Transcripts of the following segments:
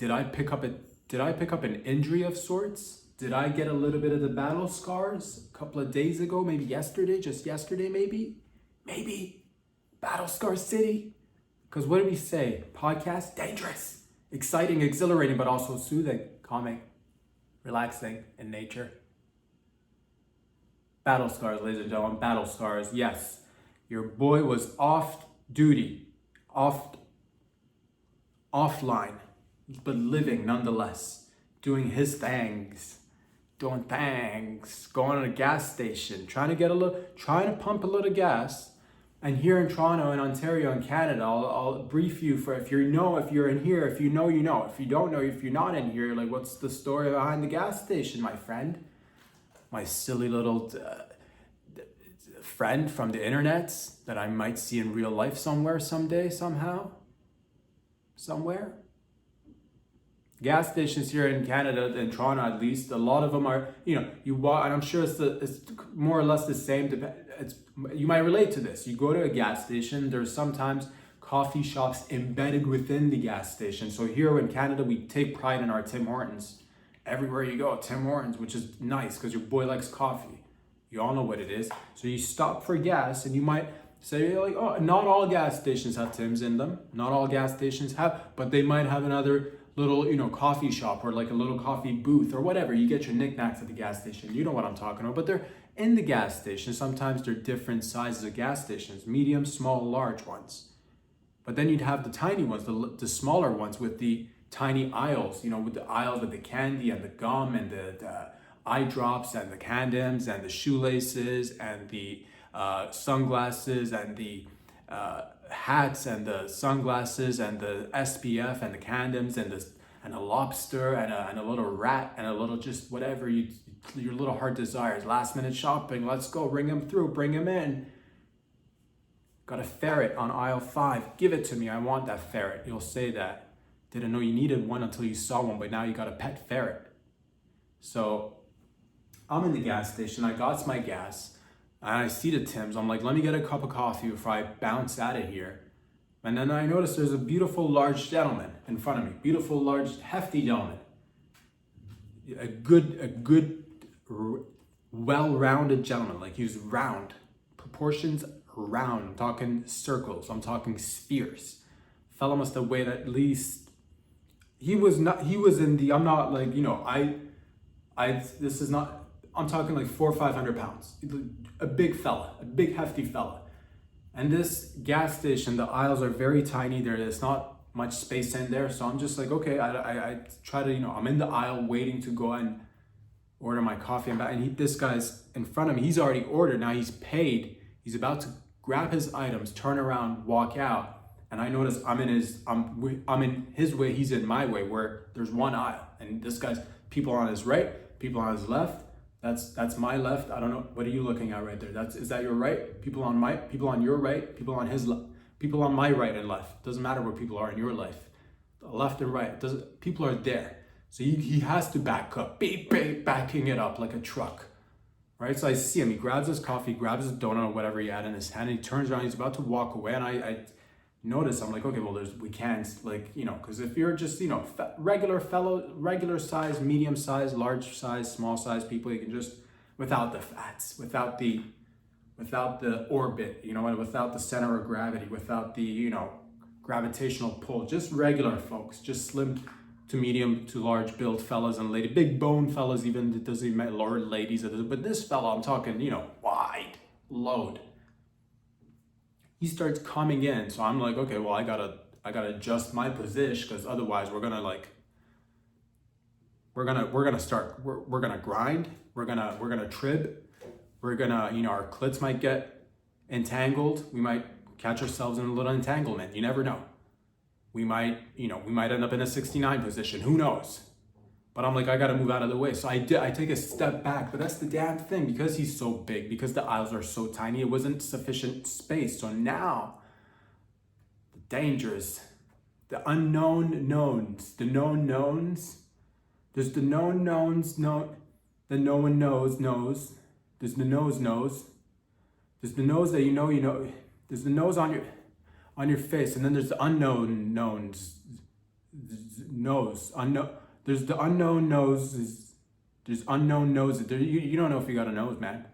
did I pick up an injury of sorts? Did I get a little bit of the battle scars a couple of days ago? Maybe yesterday, just yesterday, maybe? Maybe. Battle Scar City. Because what did we say? Podcast, dangerous, exciting, exhilarating, but also soothing, calming, relaxing in nature. Battle scars, ladies and gentlemen, battle scars. Yes, your boy was off duty, offline, but living nonetheless, doing his things, going to a gas station, trying to pump a little gas. And here in Toronto and Ontario and Canada, I'll brief you for if you're in here, if you know, you know. If you don't know, if you're not in here, like what's the story behind the gas station, my friend? My silly little friend from the internet that I might see in real life somewhere, someday, somehow, somewhere. Gas stations here in Canada, in Toronto at least, a lot of them are, you walk, and I'm sure it's more or less the same. You might relate to this. You go to a gas station, there's sometimes coffee shops embedded within the gas station. So here in Canada, we take pride in our Tim Hortons. Everywhere you go, Tim Hortons, which is nice because your boy likes coffee. You all know what it is. So you stop for gas and you might say like, oh, not all gas stations have Tim's in them. Not all gas stations have, but they might have another little, coffee shop or like a little coffee booth or whatever. You get your knickknacks at the gas station. You know what I'm talking about, but they're in the gas station. Sometimes they're different sizes of gas stations, medium, small, large ones. But then you'd have the tiny ones, the smaller ones with the tiny aisles, with the aisles with the candy and the gum and the eye drops and the condoms and the shoelaces and the sunglasses and the hats and the sunglasses and the SPF and the condoms and a lobster and a little rat and a little just whatever your little heart desires. Last minute shopping, let's go, bring him through, bring him in. Got a ferret on aisle 5. Give it to me, I want that ferret. You'll say that. Didn't know you needed one until you saw one, but now you got a pet ferret. So I'm in the gas station, I got my gas, and I see the Tims. I'm like, let me get a cup of coffee before I bounce out of here. And then I notice there's a beautiful large gentleman in front of me. Beautiful large hefty gentleman. A good well-rounded gentleman. Like he was round. Proportions round. I'm talking circles. I'm talking spheres. Fella must have weighed at least, I'm talking like 400 or 500 pounds. A big fella, a big hefty fella. And this gas station, the aisles are very tiny. There's not much space in there. So I'm just like, okay, I try to, I'm in the aisle waiting to go and order my coffee. And this guy's in front of me. He's already ordered. Now he's paid. He's about to grab his items, turn around, walk out. And I notice I'm in his way, he's in my way, where there's one aisle. And this guy's people on his right, people on his left. That's my left. I don't know. What are you looking at right there? Is that your right? People on your right, people on his left, people on my right and left. Doesn't matter where people are in your life. Left and right. People are there. So he has to back up. Beep, beep, backing it up like a truck. Right? So I see him. He grabs his coffee, grabs his donut or whatever he had in his hand, and he turns around, he's about to walk away, and I notice, I'm like, okay, well, we can't, because if you're just, regular size, medium size, large size, small size people, you can just, without the fats, without the orbit, without the center of gravity, without the, gravitational pull, just regular folks, just slim to medium to large build fellas and ladies, big bone fellas, even, it doesn't even matter, ladies, but this fella, I'm talking, wide load. He starts coming in, so I'm like, okay, well, I gotta adjust my position, because otherwise we're gonna grind, we're gonna trib, we're gonna, our clits might get entangled, we might catch ourselves in a little entanglement, you never know. We might end up in a 69 position, who knows? But I'm like, I gotta move out of the way. So I take a step back, but that's the damn thing, because he's so big, because the aisles are so tiny, it wasn't sufficient space. So now, the dangers, the unknown knowns, the known knowns, there's the known knowns, the no one knows, there's the knows, there's the nose that you know, there's the nose on your face, and then there's the unknown knowns, nose. Unknown. There's the unknown nose. There's unknown noses. You don't know if you got a nose, man.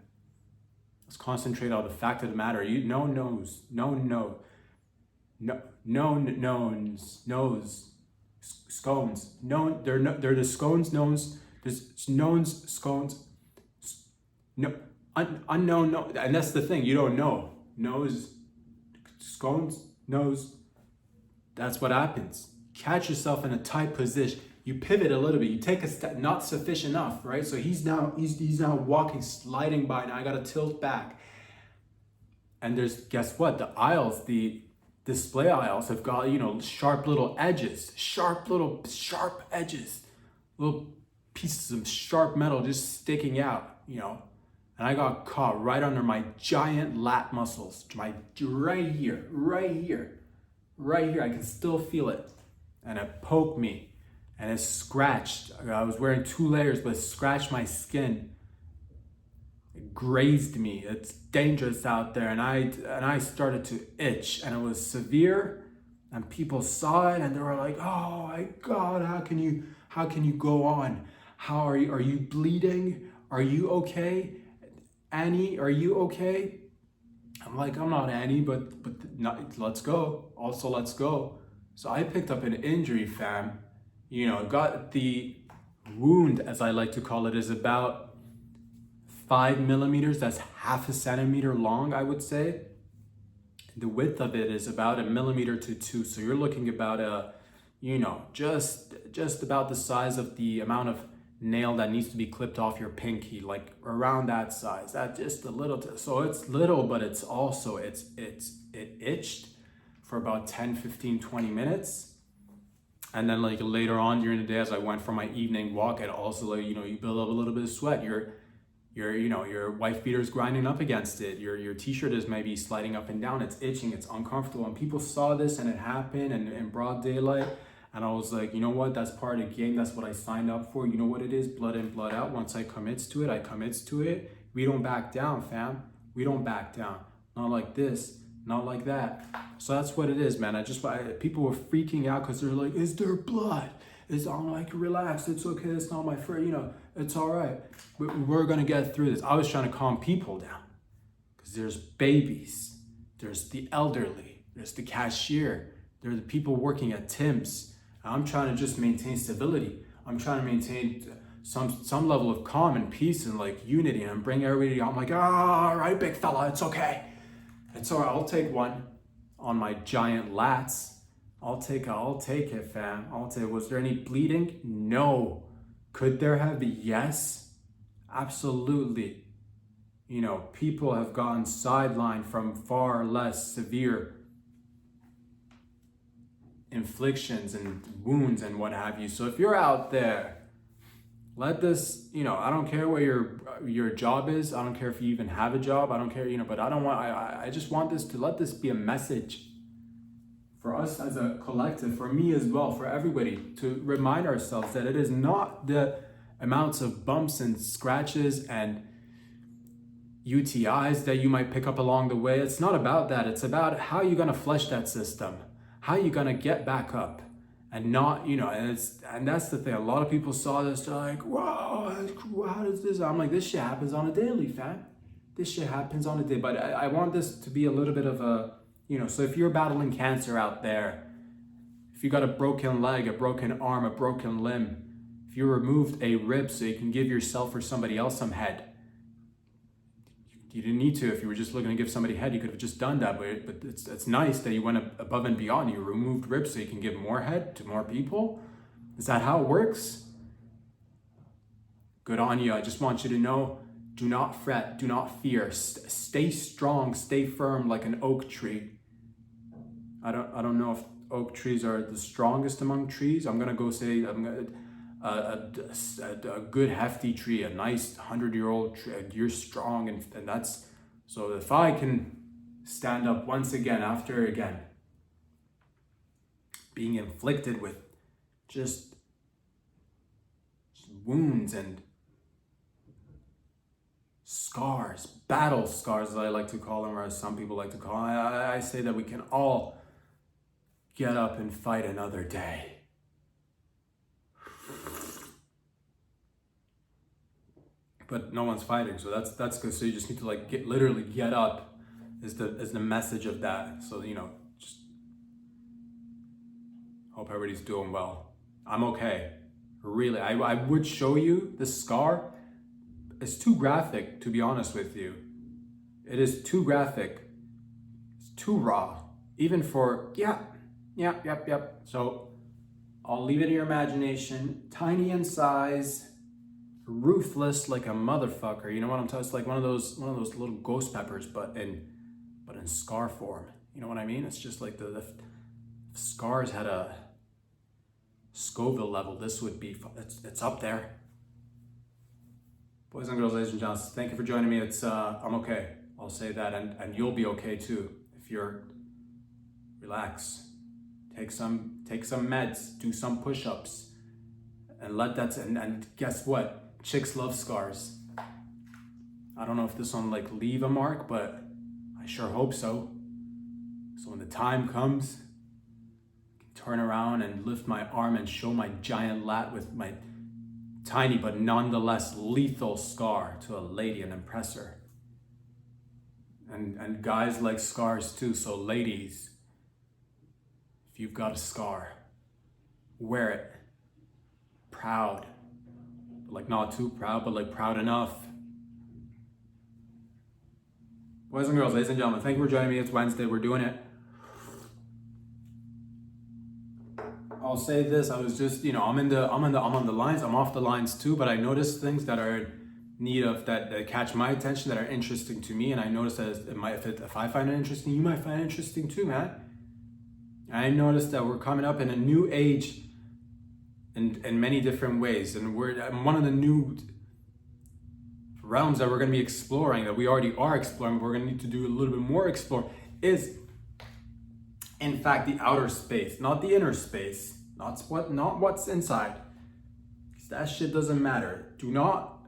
Let's concentrate on the fact of the matter. No nose. No no. No nose. Scones. No, they're the scones nose. There's knowns, scones. No, unknown. No, and that's the thing. You don't know. Nose, scones, nose. That's what happens. Catch yourself in a tight position. You pivot a little bit. You take a step, not sufficient enough, right? So he's now walking, sliding by. Now I gotta tilt back. And there's, guess what? The aisles, the display aisles have got, sharp little edges, sharp edges, little pieces of sharp metal just sticking out, And I got caught right under my giant lat muscles, right here. I can still feel it. And it poked me and it scratched. I was wearing 2 layers, but it scratched my skin. It grazed me. It's dangerous out there. And I started to itch, and it was severe, and people saw it and they were like, "Oh my God, how can you go on? How are you bleeding? Are you okay? Annie, are you okay?" I'm like, "I'm not Annie, but let's go. Also, let's go." So I picked up an injury, fam. Got the wound, as I like to call it, is about 5 millimeters. That's half a centimeter long, I would say. The width of it is about 1 millimeter to 2. So you're looking about just about the size of the amount of nail that needs to be clipped off your pinky, like around that size. That just a little. So it's little, but it's also it itched for about 10, 15, 20 minutes. And then like later on during the day, as I went for my evening walk, it also you build up a little bit of sweat. Your wife beater's grinding up against it. Your t-shirt is maybe sliding up and down. It's itching. It's uncomfortable. And people saw this, and it happened, and in broad daylight. And I was like, you know what? That's part of the game. That's what I signed up for. You know what it is? Blood in, blood out. Once I commits to it, I commits to it. We don't back down, fam. We don't back down. Not like this. Not like that. So that's what it is, man. People were freaking out because they're like, "Is there blood?" I'm like, "Relax. It's okay. It's not my friend. It's all right. We're going to get through this." I was trying to calm people down because there's babies. There's the elderly. There's the cashier. There are the people working at Tim's. I'm trying to just maintain stability. I'm trying to maintain some level of calm and peace and like unity, and bring everybody. I'm like, "All right, big fella. It's okay. It's all right. I'll take one on my giant lats. I'll take it, fam. Was there any bleeding? No. Could there have been? Yes. Absolutely. People have gotten sidelined from far less severe inflictions and wounds and what have you. So if you're out there, let this, I don't care what your job is. I don't care if you even have a job. I don't care, but I just want let this be a message for us as a collective, for me as well, for everybody, to remind ourselves that it is not the amounts of bumps and scratches and UTIs that you might pick up along the way. It's not about that. It's about how you're going to flush that system, how you're going to get back up. And not, and that's the thing. A lot of people saw this, they're like, "Whoa, how does this?" I'm like, this shit happens on a daily, fam. This shit happens on a day. But I want this to be a little bit of a, so if you're battling cancer out there, if you got a broken leg, a broken arm, a broken limb, if you removed a rib so you can give yourself or somebody else some head, you didn't need to. If you were just looking to give somebody head, you could have just done that. But it's nice that you went above and beyond. You removed ribs so you can give more head to more people. Is that how it works? Good on you. I just want you to know, do not fret, do not fear. Stay strong, stay firm like an oak tree. I don't know if oak trees are the strongest among trees. I'm gonna go say a good hefty tree, a nice 100-year-old tree. You're strong, and that's so. If I can stand up once again after again being inflicted with just wounds and scars, battle scars, as I like to call them, or as some people like to call them, I say that we can all get up and fight another day. but no one's fighting, so that's good. So you just need to like literally get up is the message of that. So just hope everybody's doing well. I'm okay. Really, I would show you this scar. It's too graphic, to be honest with you. It is too graphic. It's too raw. Even for, yep. So I'll leave it to your imagination. Tiny in size, ruthless like a motherfucker. You know what I'm talking? It's like one of those little ghost peppers, but in scar form. You know what I mean? It's just like the scars had a Scoville level. This would be, it's up there. Boys and girls, ladies and gentlemen, thank you for joining me. It's I'm okay. I'll say that, and you'll be okay too if you're relax. Take some meds, do some push-ups, and let that. And guess what? Chicks love scars. I don't know if this one like leave a mark, but I sure hope so. So when the time comes, I can turn around and lift my arm and show my giant lat with my tiny but nonetheless lethal scar to a lady and impress her. And guys like scars too, so ladies, if you've got a scar, wear it. Proud. Like not too proud, but like proud enough. Boys and girls, ladies and gentlemen, thank you for joining me. It's Wednesday, we're doing it. I'll say this, I was just, I'm on the lines, I'm off the lines too, but I noticed things that are in need of, that catch my attention, that are interesting to me, and I noticed that if I find it interesting, you might find it interesting too, man. I noticed that we're coming up in a new age in many different ways, and one of the new realms that we're going to be exploring, that we already are exploring, but we're going to need to do a little bit more explore, is in fact the outer space, not the inner space. Not what's inside. Because that shit doesn't matter. Do not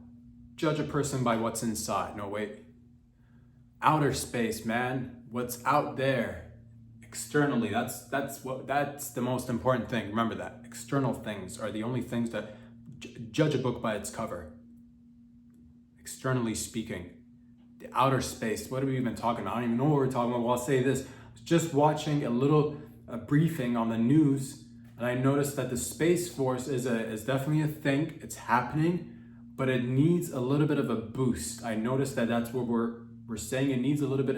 judge a person by what's inside. No, wait. Outer space, man. What's out there externally. That's the most important thing. Remember that. External things are the only things that judge a book by its cover. Externally speaking. The outer space. What are we even talking about? I don't even know what we're talking about. Well, I'll say this. Just watching a briefing on the news, and I noticed that the Space Force is definitely a thing. It's happening, but it needs a little bit of a boost. I noticed that that's what we're saying. It needs a little bit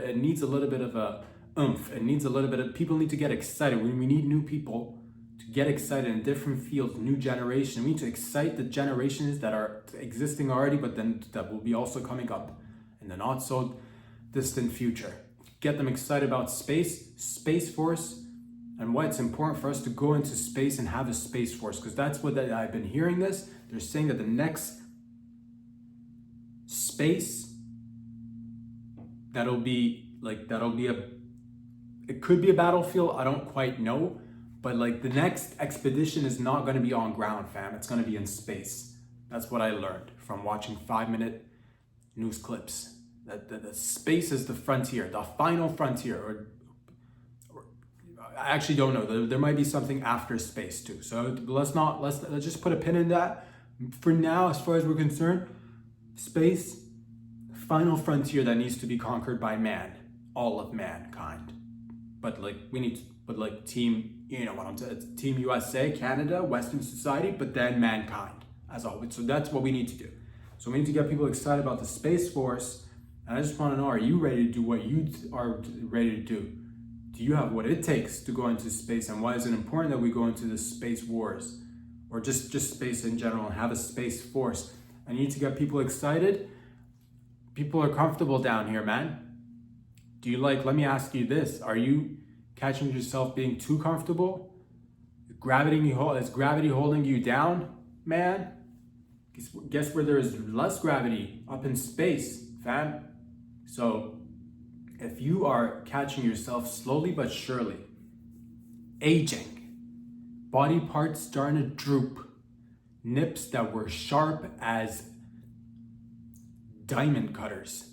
of a oomph. It needs a little bit of, people need to get excited. We need new people to get excited in different fields, new generation. We need to excite the generations that are existing already, but then that will be also coming up in the not so distant future. Get them excited about Space Force, and why it's important for us to go into space and have a Space Force, because that's what I've been hearing this. They're saying that the next space, it could be a battlefield, I don't quite know, but like the next expedition is not going to be on ground, fam. It's going to be in space. That's what I learned from watching 5-minute news clips. That the space is the frontier, the final frontier, or I actually don't know. There might be something after space too. So let's just put a pin in that. For now, as far as we're concerned, space, final frontier that needs to be conquered by man, all of mankind. But team, Team USA, Canada, Western society, but then mankind as a whole. So that's what we need to do. So we need to get people excited about the Space Force. And I just want to know, are you ready to do what you are ready to do? Do you have what it takes to go into space? And why is it important that we go into the space wars, or just space in general, and have a Space Force? I need to get people excited. People are comfortable down here, man. Let me ask you this. Are you catching yourself being too comfortable? Is gravity holding you down, man? Guess where there is less gravity? Up in space, fam. So if you are catching yourself slowly but surely aging, body parts starting to droop, nips that were sharp as diamond cutters,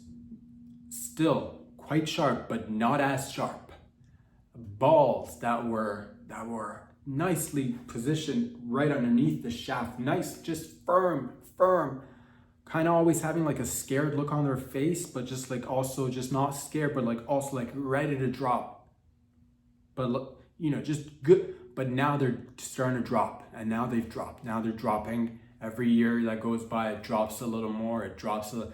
still quite sharp but not as sharp, balls that were nicely positioned right underneath the shaft, nice, just firm, kind of always having like a scared look on their face, but just like also just not scared, but like also like ready to drop. But look, you know, just good. But now they're starting to drop, and now they've dropped. Now they're dropping. Every year that goes by, it drops a little more. It drops and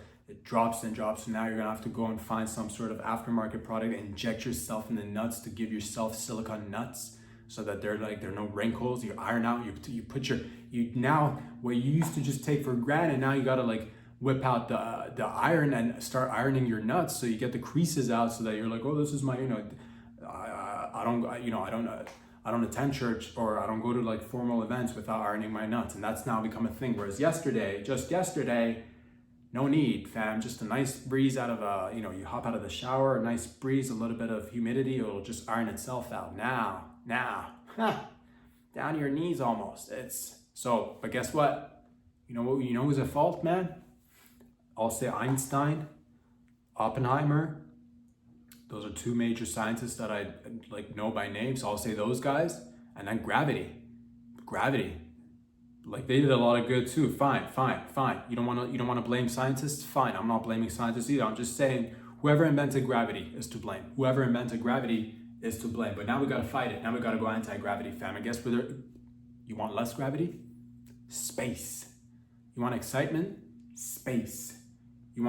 drops. And now you're gonna have to go and find some sort of aftermarket product, inject yourself in the nuts to give yourself silicone nuts, so that there are no wrinkles. You iron out. You now what you used to just take for granted. Now you gotta like whip out the iron and start ironing your nuts, so you get the creases out, so that you're like, oh, this is my, you know, I don't attend church, or I don't go to like formal events without ironing my nuts. And that's now become a thing. Whereas just yesterday, no need, fam. Just a nice breeze out of you hop out of the shower, a nice breeze, a little bit of humidity, it'll just iron itself out. Now, down to your knees almost. But guess what? You know who's at fault, man? I'll say Einstein, Oppenheimer. Those are two major scientists that I like know by name, so I'll say those guys. And then gravity, like they did a lot of good too. Fine. You don't want to blame scientists. Fine, I'm not blaming scientists either. I'm just saying whoever invented gravity is to blame. Whoever invented gravity is to blame. But now we gotta fight it. Now we gotta go anti-gravity, fam. I guess you want less gravity? Space. You want excitement? Space. You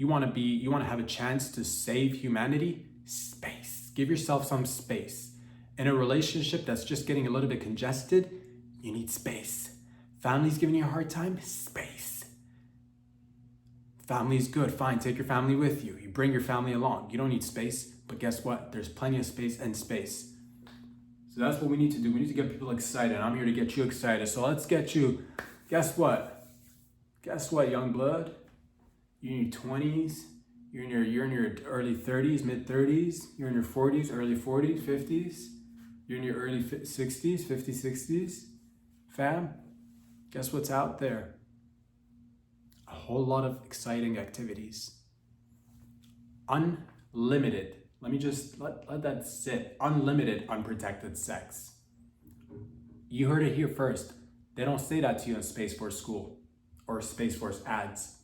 want to have a chance to save humanity? Space. Give yourself some space. In a relationship that's just getting a little bit congested, you need space. Family's giving you a hard time? Space. Family's good. Fine, take your family with you. You bring your family along. You don't need space, but guess what? There's plenty of space and space. So that's what we need to do. We need to get people excited. I'm here to get you excited. So let's get you. Guess what? Young blood? You're in your 20s, you're in your early 30s, mid 30s, you're in your 40s, early 40s, 50s, you're in your early 60s, 50s, 60s. Fam, guess what's out there? A whole lot of exciting activities. Unlimited. Let me just let that sit. Unlimited, unprotected sex. You heard it here first. They don't say that to you in Space Force school or Space Force ads.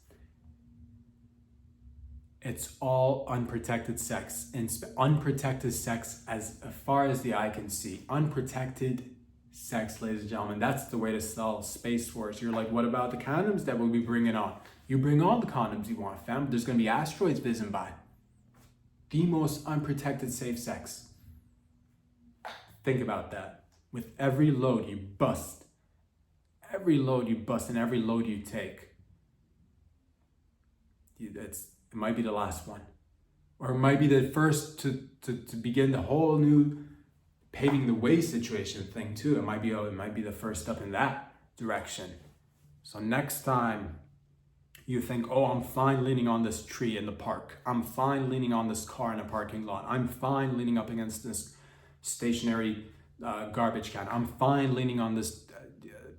It's all unprotected sex. Unprotected sex as far as the eye can see. Unprotected sex, ladies and gentlemen. That's the way to sell Space Force. You're like, what about the condoms that we'll be bringing on? You bring all the condoms you want, fam. There's going to be asteroids whizzing by. The most unprotected safe sex. Think about that. With every load you bust. Every load you bust and every load you take. It might be the last one, or it might be the first to begin the whole new paving the way situation thing too. It might be the first step in that direction. So next time you think, oh, I'm fine leaning on this tree in the park. I'm fine leaning on this car in a parking lot. I'm fine leaning up against this stationary garbage can. I'm fine leaning on this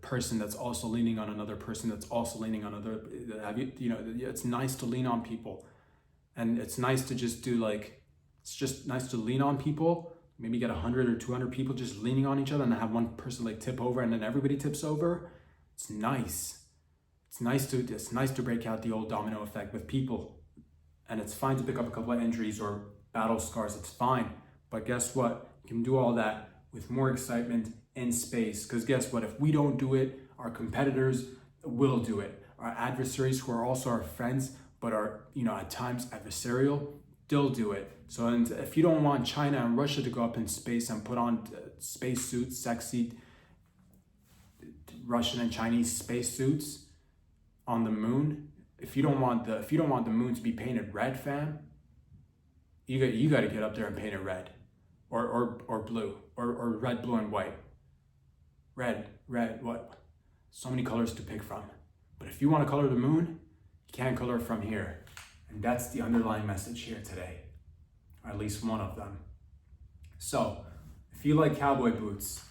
person that's also leaning on another person that's also leaning on another. It's nice to lean on people, and it's nice to just it's just nice to lean on people. Maybe get 100 or 200 people just leaning on each other, and have one person like tip over, and then everybody tips over. It's nice. It's nice to break out the old domino effect with people, and it's fine to pick up a couple of injuries or battle scars. It's fine, but guess what? You can do all that with more excitement in space, because guess what? If we don't do it, our competitors will do it. Our adversaries, who are also our friends but are at times adversarial, they'll do it. So, and if you don't want China and Russia to go up in space and put on space suits, sexy Russian and Chinese space suits on the moon, if you don't want the moon to be painted red, fam, you got to get up there and paint it red, or blue, or red, blue, and white. Red, what? So many colors to pick from. But if you want to color the moon, you can't color it from here. And that's the underlying message here today, or at least one of them. So, if you like cowboy boots,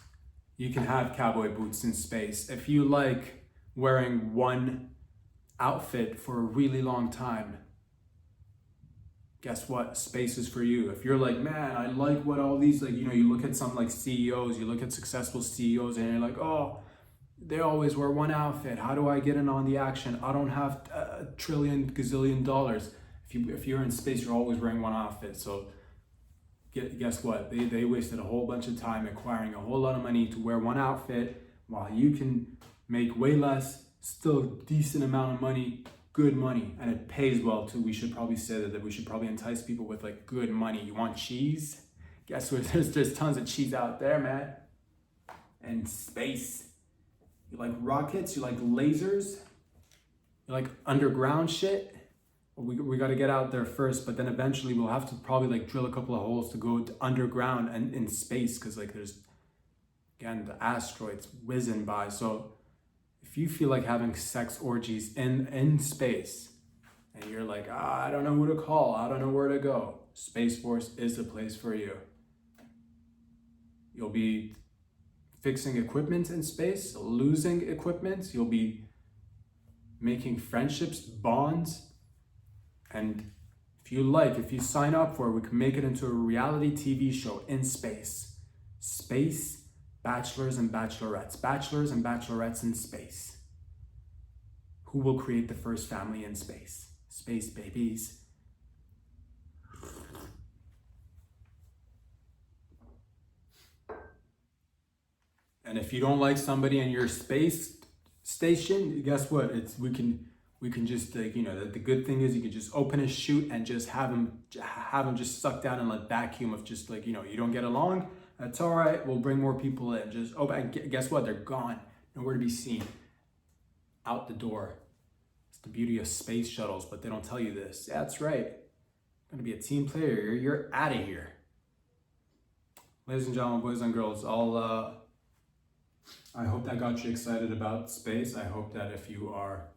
you can have cowboy boots in space. If you like wearing one outfit for a really long time, guess what? Space is for you. If you're like, man, I like what all these, you look at some like CEOs, you look at successful CEOs, and you're like, oh, They always wear one outfit. How do I get in on the action? I don't have a trillion gazillion dollars. If you're in space, you're always wearing one outfit. So guess what? They wasted a whole bunch of time acquiring a whole lot of money to wear one outfit, while you can make way less, still decent amount of money, good money, and it pays well too. We should probably say that we should probably entice people with like good money. You want cheese? Guess what? There's tons of cheese out there, man. And space. You like rockets? You like lasers? You like underground shit? We got to get out there first, but then eventually we'll have to probably like drill a couple of holes to go to underground and in space, because like there's, again, the asteroids whizzing by. So if you feel like having sex orgies in space and you're like, I don't know who to call, I don't know where to go, Space Force is the place for you. You'll be fixing equipment in space, losing equipment, you'll be making friendships, bonds, and if you sign up for it, we can make it into a reality TV show in space. Space bachelors and bachelorettes in space. Who will create the first family in space? Space babies. And if you don't like somebody in your space station, guess what? We can just like, the good thing is you can just open a chute and just have them just suck down in a vacuum of just like, you don't get along. That's all right. We'll bring more people in. Just open. And guess what? They're gone. Nowhere to be seen. Out the door. It's the beauty of space shuttles, but they don't tell you this. That's right. You're gonna be a team player. You're out of here. Ladies and gentlemen, boys and girls, I hope that got you excited about space. I hope that if you are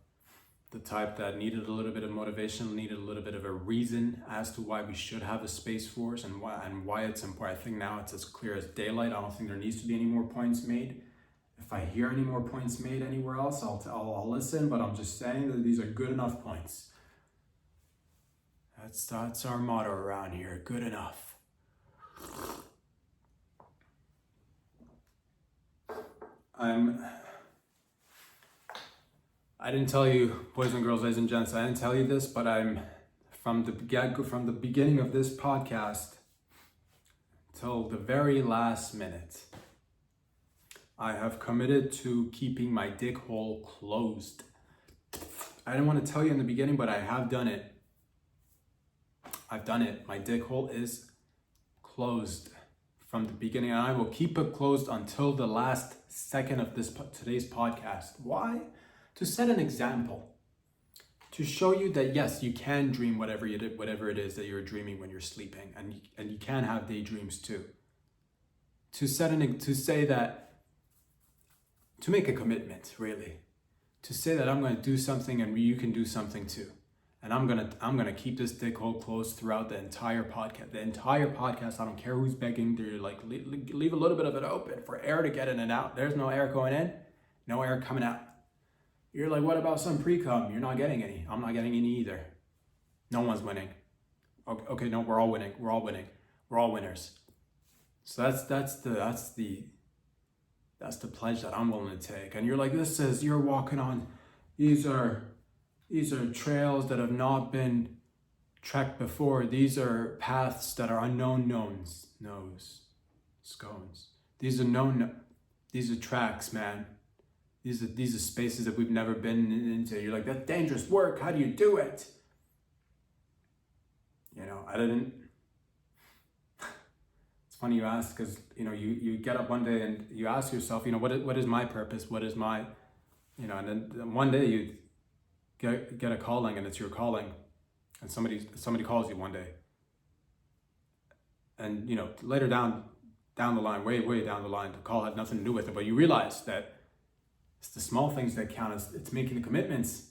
the type that needed a little bit of motivation, needed a little bit of a reason as to why we should have a space force and why it's important. I think now it's as clear as daylight. I don't think there needs to be any more points made. If I hear any more points made anywhere else, I'll listen, but I'm just saying that these are good enough points. That's our motto around here, good enough. I didn't tell you, boys and girls, ladies and gents, I didn't tell you this, but I'm from the beginning of this podcast till the very last minute, I have committed to keeping my dick hole closed. I didn't want to tell you in the beginning, but I have done it. I've done it. My dick hole is closed from the beginning, and I will keep it closed until the last second of today's podcast. Why? To set an example, to show you that yes, you can dream whatever it is that you're dreaming when you're sleeping, and you can have daydreams too. To make a commitment, really, to say that I'm going to do something and you can do something too, and I'm gonna keep this dick hole closed throughout the entire podcast. The entire podcast, I don't care who's begging. They're like, leave a little bit of it open for air to get in and out. There's no air going in, no air coming out. You're like, what about some pre-cum? You're not getting any. I'm not getting any either. No one's winning. Okay, no, we're all winning. We're all winning. We're all winners. So that's the pledge that I'm willing to take. And you're like, you're walking on. These are trails that have not been trekked before. These are paths that are unknown scones. These are tracks, man. These are spaces that we've never been into. You're like, that's dangerous work. How do you do it? I didn't. It's funny you ask, because you get up one day and you ask yourself, what is my purpose? What is my, and then one day you get a calling, and it's your calling, and somebody calls you one day, and later down the line, way down the line, the call had nothing to do with it, but you realize that it's the small things that count. It's making the commitments,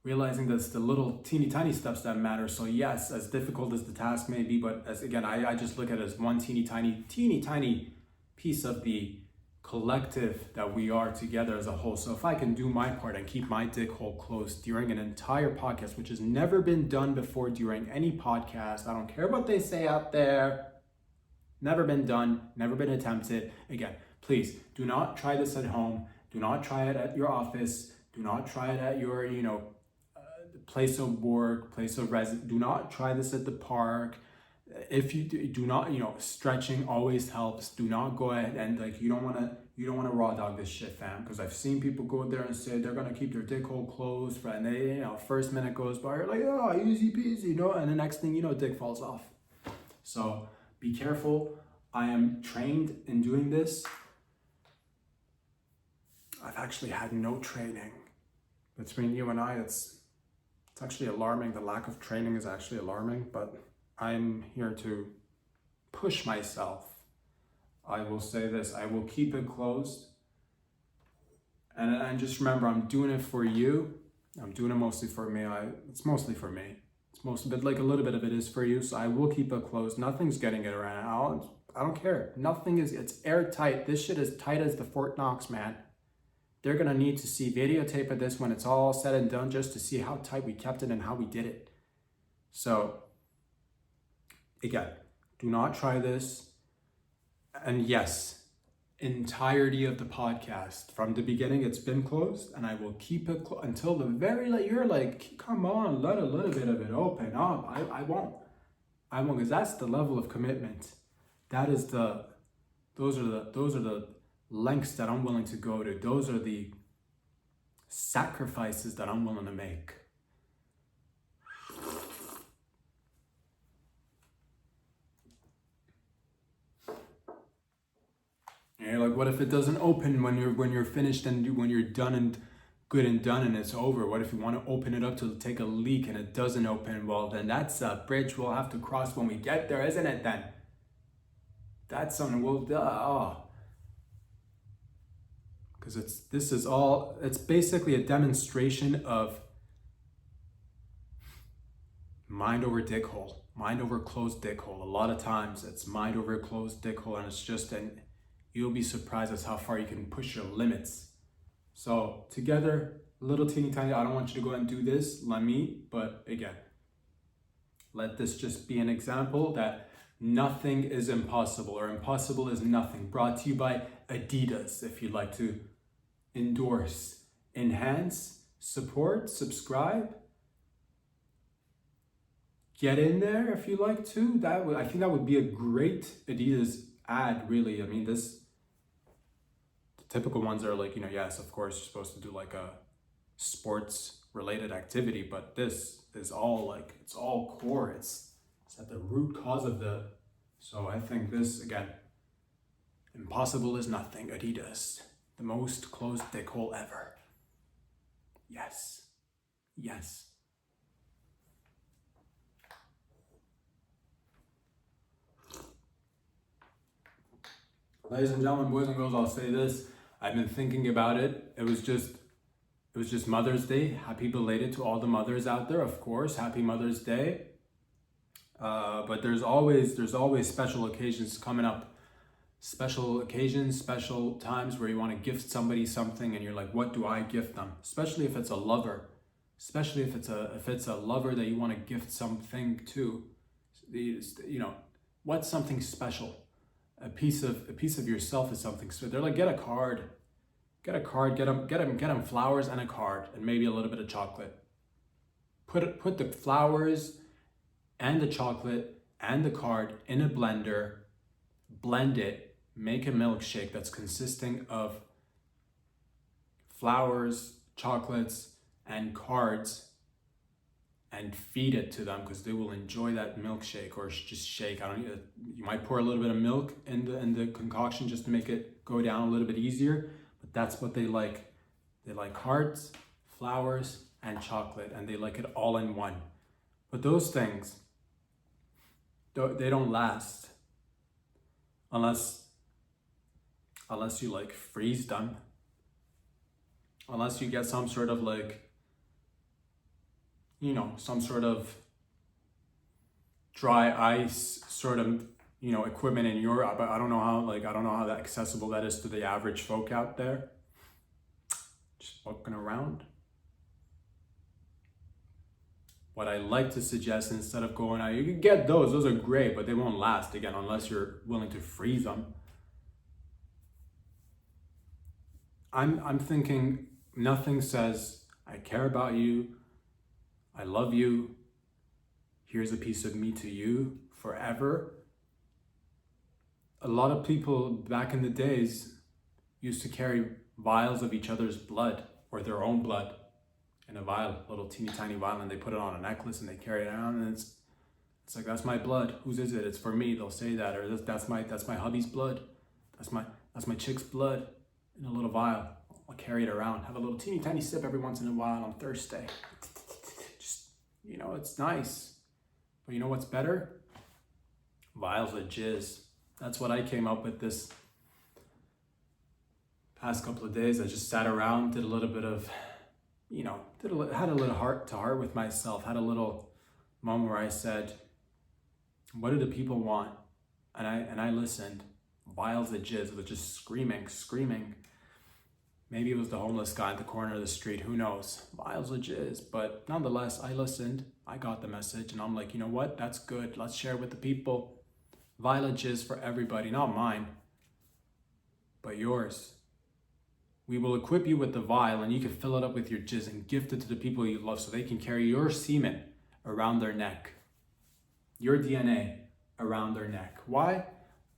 realizing that it's the little teeny tiny steps that matter. So yes, as difficult as the task may be, but I just look at it as one teeny tiny piece of the collective that we are together as a whole. So if I can do my part and keep my dick hole closed during an entire podcast, which has never been done before during any podcast, I don't care what they say out there, never been done, never been attempted. Again, please do not try this at home. Do not try it at your office. Do not try it at your, place of work, place of residence. Do not try this at the park. If you do not, stretching always helps. Do not go ahead and you don't want to raw dog this shit, fam. Because I've seen people go there and say they're gonna keep their dick hole closed, and they, first minute goes by, you're like, oh, easy peasy, and the next thing you know, dick falls off. So be careful. I am trained in doing this. I've actually had no training. Between you and I, it's actually alarming. The lack of training is actually alarming, but I'm here to push myself. I will say this, I will keep it closed. And just remember, I'm doing it for you. I'm doing it mostly for me. It's mostly for me. It's mostly, but a little bit of it is for you. So I will keep it closed. Nothing's getting it around. I don't care. It's airtight. This shit is tight as the Fort Knox, man. They're gonna need to see videotape of this when it's all said and done, just to see how tight we kept it and how we did it. So, again, do not try this. And yes, entirety of the podcast, from the beginning, it's been closed, and I will keep it until the very late. You're like, come on, let a little bit of it open up. I won't, because that's the level of commitment. Those are the lengths that I'm willing to go to. Those are the sacrifices that I'm willing to make. And you're like, what if it doesn't open when you're finished and when you're done and good and done and it's over? What if you want to open it up to take a leak and it doesn't open? Well, then that's a bridge we'll have to cross when we get there, isn't it then? That's something we'll because it's basically a demonstration of mind over dick hole, mind over closed dick hole. A lot of times it's mind over closed dick hole, and it's just you'll be surprised as how far you can push your limits. So together, little teeny tiny, I don't want you to go and do this, but again, let this just be an example that nothing is impossible, or impossible is nothing. Brought to you by Adidas. If you'd like to endorse, enhance, support, subscribe, get in there if you like to. I think that would be a great Adidas ad, really. I mean, the typical ones are like, yes, of course, you're supposed to do like a sports related activity, but this is all it's all core. It's at the root cause of so I think this, again, impossible is nothing. Adidas, the most closed dick hole ever. Yes. Ladies and gentlemen, boys and girls, I'll say this. I've been thinking about it. It was just Mother's Day. Happy belated to all the mothers out there, of course. Happy Mother's Day. But there's always special occasions coming up. Special occasions, special times where you want to gift somebody something, and you're like, what do I gift them? Especially if it's a lover. Especially if it's a lover that you want to gift something to. What's something special? A piece of yourself is something. So they're like, get a card, get them flowers and a card, and maybe a little bit of chocolate. Put the flowers and the chocolate and the card in a blender, blend it, make a milkshake that's consisting of flowers, chocolates, and cards, and feed it to them, because they will enjoy that milkshake, or just shake. You might pour a little bit of milk in the concoction just to make it go down a little bit easier, but that's what they like. They like cards, flowers, and chocolate, and they like it all in one. But those things, they don't last unless you freeze them, unless you get some sort of some sort of dry ice sort of equipment in Europe. But I don't know how that accessible that is to the average folk out there just walking around. What I like to suggest, instead of going out, you can get those are great, but they won't last, again, unless you're willing to freeze them. I'm thinking nothing says I care about you, I love you, here's a piece of me to you forever. A lot of people back in the days used to carry vials of each other's blood or their own blood in a vial, little teeny tiny vial, and they put it on a necklace and they carry it around, and it's like, that's my blood. Whose is it? It's for me. They'll say that, or that's my hubby's blood. That's my chick's blood in a little vial. I'll carry it around. Have a little teeny tiny sip every once in a while on Thursday. Just, it's nice. But you know what's better? Vials of jizz. That's what I came up with this past couple of days. I just sat around, did a little bit of, had a little heart to heart with myself, had a little moment where I said, what do the people want? And I listened. Vials of jizz was just screaming. Maybe it was the homeless guy at the corner of the street, who knows? Vials of jizz. But nonetheless, I listened. I got the message, and I'm like, you know what? That's good. Let's share with the people. Vial of jizz for everybody, not mine, but yours. We will equip you with the vial, and you can fill it up with your jizz and gift it to the people you love so they can carry your semen around their neck, your DNA around their neck. Why?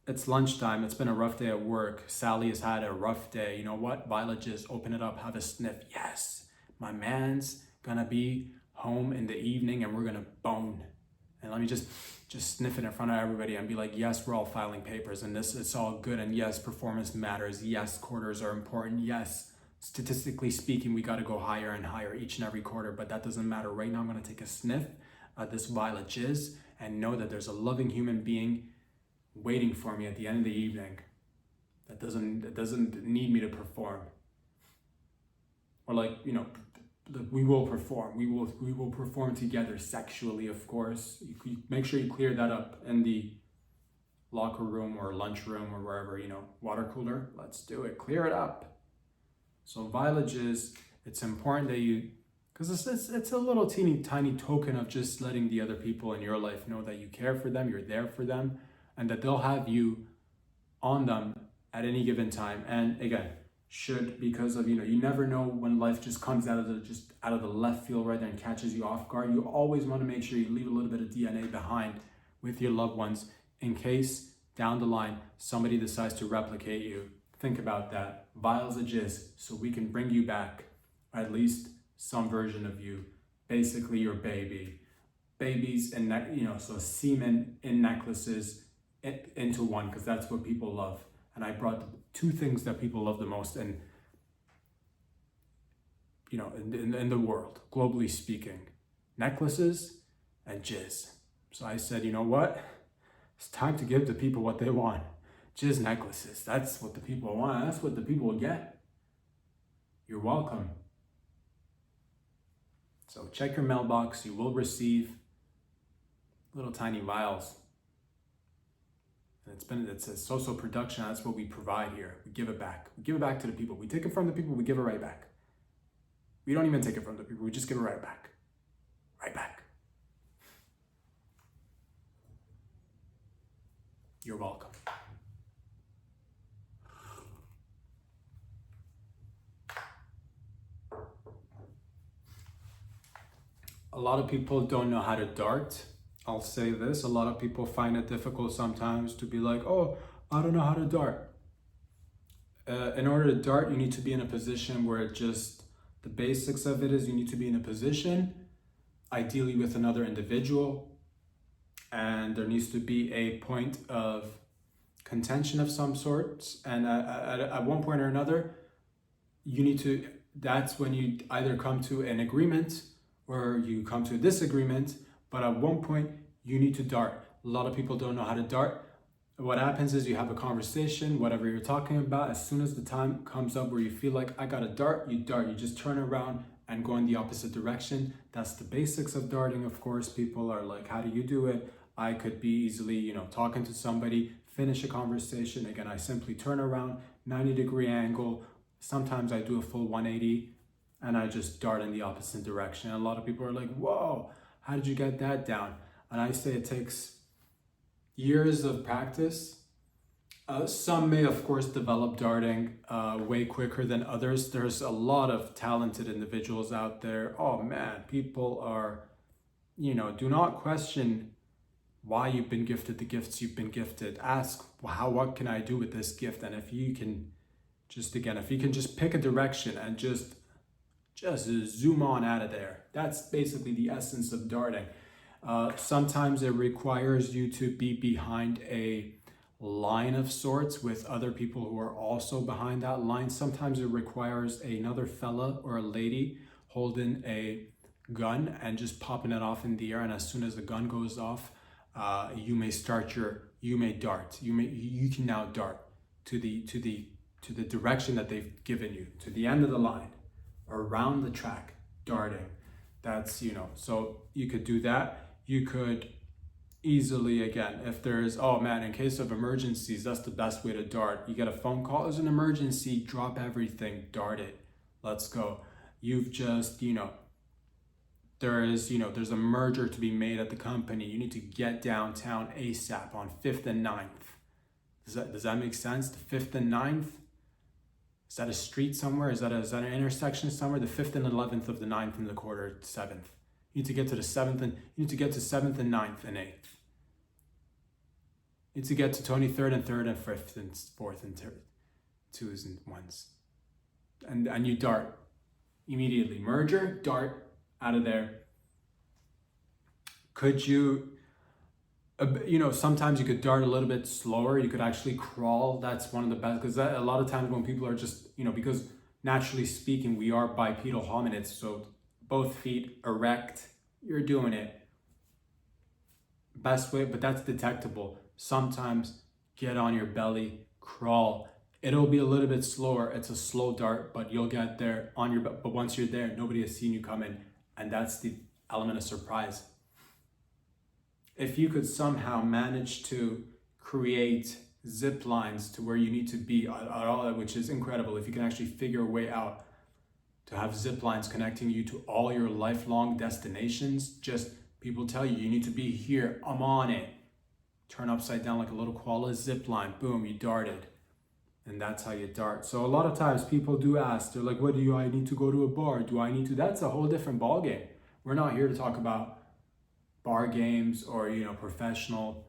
It's lunchtime. It's been a rough day at work. Sally has had a rough day. You know what? Vial of jizz, open it up, have a sniff. Yes, my man's gonna be home in the evening and we're gonna bone. And let me just sniff it in front of everybody and be like, yes, we're all filing papers and it's all good. And yes, performance matters. Yes, quarters are important. Yes, statistically speaking, we got to go higher and higher each and every quarter, but that doesn't matter. Right now, I'm going to take a sniff at this vial of jizz and know that there's a loving human being waiting for me at the end of the evening that doesn't need me to perform. Or we will perform. We will perform together sexually, of course. You make sure you clear that up in the locker room or lunch room or wherever, water cooler. Let's do it. Clear it up. So vial of jizz, it's important that because it's a little teeny tiny token of just letting the other people in your life know that you care for them, you're there for them, and that they'll have you on them at any given time. And again, because of, you never know when life just comes out of the left field right there and catches you off guard. You always want to make sure you leave a little bit of DNA behind with your loved ones in case down the line somebody decides to replicate you. Think about that. Vials of jizz, so we can bring you back, at least some version of you, basically your baby. Babies and so semen in necklaces into one, because that's what people love. And I brought the two things that people love the most in the world, globally speaking: necklaces and jizz. So I said, you know what? It's time to give the people what they want. Jizz necklaces. That's what the people want. That's what the people will get. You're welcome. So check your mailbox. You will receive little tiny vials. And it's a social production. That's what we provide here. We give it back. We give it back to the people. We take it from the people. We give it right back. We don't even take it from the people. We just give it right back. Right back. You're welcome. A lot of people don't know how to dart. I'll say this, a lot of people find it difficult sometimes to be like, oh, I don't know how to dart. In order to dart, you need to be in a position where the basics of it is you need to be in a position, ideally with another individual, and there needs to be a point of contention of some sort. And at one point or another, that's when you either come to an agreement or you come to a disagreement. But at one point, you need to dart. A lot of people don't know how to dart. What happens is you have a conversation, whatever you're talking about. As soon as the time comes up where you feel like I got to dart, you dart. You just turn around and go in the opposite direction. That's the basics of darting. Of course, people are like, how do you do it? I could be easily, talking to somebody, finish a conversation. Again, I simply turn around, 90-degree angle. Sometimes I do a full 180 and I just dart in the opposite direction. And a lot of people are like, whoa, how did you get that down? And I say it takes years of practice Some may, of course, develop darting way quicker than others. There's a lot of talented individuals out there. Oh man, people are, do not question why you've been gifted the gifts you've been gifted. Ask, what can I do with this gift? And if you can just pick a direction and just zoom on out of there. That's basically the essence of darting. Sometimes it requires you to be behind a line of sorts with other people who are also behind that line. Sometimes it requires another fella or a lady holding a gun and just popping it off in the air, and as soon as the gun goes off, you may dart. You can now dart to the direction that they've given you, to the end of the line, around the track, darting. That's, so you could do that. You could easily, again, if there's, oh man, in case of emergencies, that's the best way to dart. You get a phone call, there's an emergency, drop everything, dart it, let's go. You've just, there's a merger to be made at the company. You need to get downtown ASAP on 5th and 9th. Does that make sense? The 5th and 9th? Is that a street somewhere? Is that an intersection somewhere? The 5th and 11th of the 9th and the quarter 7th. You need to get to the 7th and you need to get to 7th and 9th and 8th. You need to get to 23rd and 3rd and 5th and 4th and 2s and 1s. And you dart immediately. Merger, dart, out of there. Could you, sometimes you could dart a little bit slower. You could actually crawl. That's one of the best, because a lot of times when people are just, because naturally speaking, we are bipedal hominids. So both feet erect, you're doing it. Best way, but that's detectable. Sometimes get on your belly, crawl. It'll be a little bit slower. It's a slow dart, but you'll get there on your, but once you're there, nobody has seen you come in. And that's the element of surprise. If you could somehow manage to create zip lines to where you need to be, which is incredible. If you can actually figure a way out to have zip lines connecting you to all your lifelong destinations, just people tell you need to be here, I'm on it. Turn upside down like a little koala, zip line, boom, you darted. And that's how you dart. So a lot of times people do ask, they're like, what I need to go to a bar? That's a whole different ball game. We're not here to talk about bar games or, professional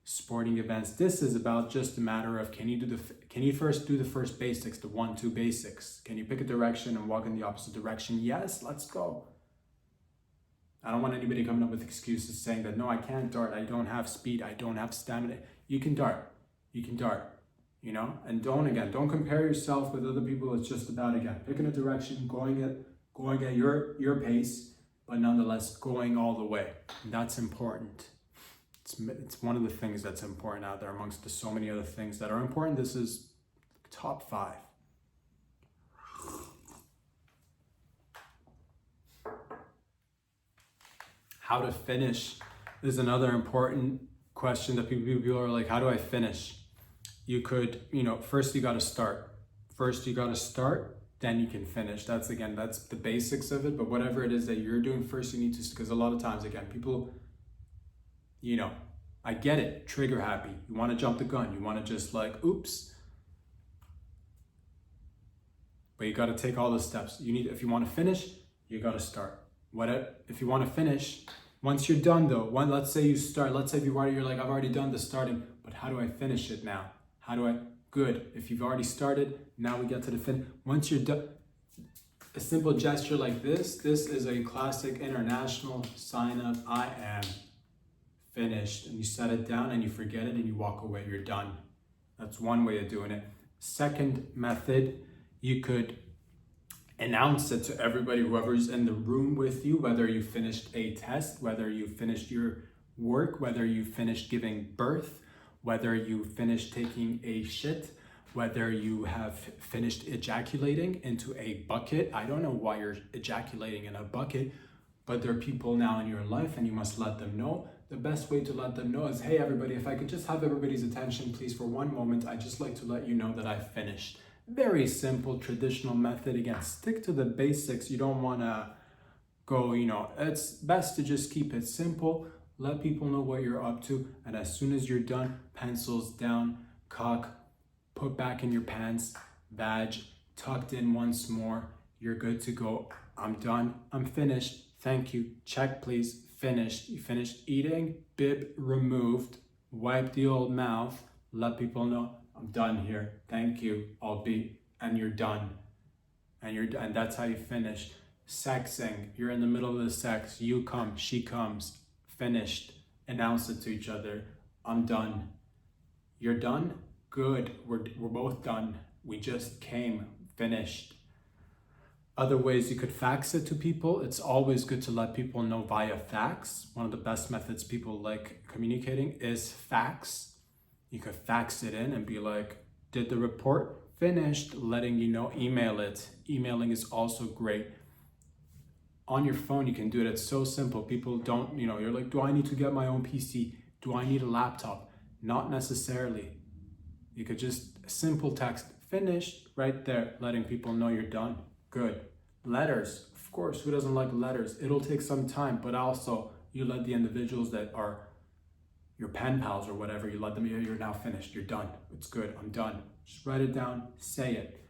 sporting events. This is about just a matter of, can you first do the first basics, the 1-2 basics? Can you pick a direction and walk in the opposite direction? Yes, let's go. I don't want anybody coming up with excuses saying that, no, I can't dart. I don't have speed. I don't have stamina. You can dart. And don't compare yourself with other people. It's just about, again, picking a direction, going at your pace, but nonetheless going all the way. And that's important. It's one of the things that's important out there amongst the so many other things that are important. This is top 5. How to finish is another important question that people are like, how do I finish? You could, first you got to start. Then you can finish. That's the basics of it. But whatever it is that you're doing first, you need to, because a lot of times, again, people, I get it, trigger happy. You want to jump the gun. You want to just like, oops. But you got to take all the steps. If you want to finish, you got to start. If you want to finish, once you're done though, let's say you start, let's say you're like, I've already done the starting, but how do I finish it now? Good. If you've already started, now we get to the finish. Once you're done, a simple gesture like this is a classic international sign of I am finished. And you set it down and you forget it and you walk away, you're done. That's one way of doing it. Second method, you could announce it to everybody, whoever's in the room with you, whether you finished a test, whether you finished your work, whether you finished giving birth, whether you finished taking a shit, whether you have finished ejaculating into a bucket. I don't know why you're ejaculating in a bucket, but there are people now in your life and you must let them know. The best way to let them know is, hey everybody, if I could just have everybody's attention, please, for one moment, I'd just like to let you know that I finished. Very simple, traditional method. Again, stick to the basics. You don't want to go, it's best to just keep it simple. Let people know what you're up to. And as soon as you're done, pencils down, cock, put back in your pants, vag, tucked in once more. You're good to go. I'm done. I'm finished. Thank you. Check, please. Finished. You finished eating. Bib removed. Wipe the old mouth. Let people know I'm done here. Thank you. I'll be. And you're done. And that's how you finish. Sexing. You're in the middle of the sex. You come. She comes. Finished. Announce it to each other. I'm done. You're done? Good. We're both done. We just came. Finished. Other ways you could fax it to people. It's always good to let people know via fax. One of the best methods people like communicating is fax. You could fax it in and be like, did the report? Finished. Letting you know, email it. Emailing is also great. On your phone, you can do it. It's so simple. People don't, you're like, do I need to get my own PC? Do I need a laptop? Not necessarily. You could just simple text, finished, right there, letting people know you're done. Good. Letters, of course, who doesn't like letters? It'll take some time, but also you let the individuals that are your pen pals or whatever, you let them know you're now finished, you're done. It's good, I'm done. Just write it down, say it.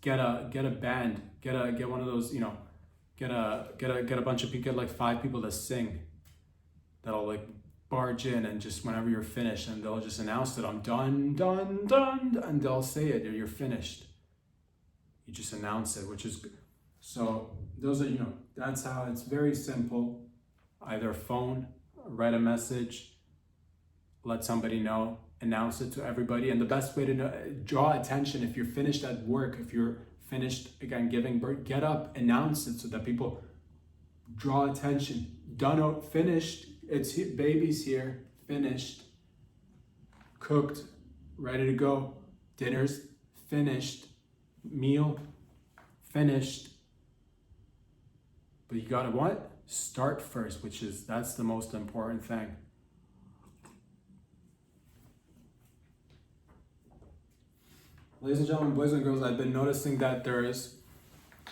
Get a band, get one of those, get a bunch of people, get like 5 people that sing, that'll like barge in and just whenever you're finished and they'll just announce it, I'm done, and they'll say it, you're finished. You just announce it, which is good. So those are, that's how it's very simple. Either phone, write a message, let somebody know, announce it to everybody. And the best way to draw attention, if you're finished at work, if you're finished, again, giving birth, get up, announce it so that people draw attention. Done, finished, baby's here, finished, cooked, ready to go, dinner's finished, meal finished. But you gotta what? Start first, that's the most important thing. Ladies and gentlemen, boys and girls, I've been noticing that there is,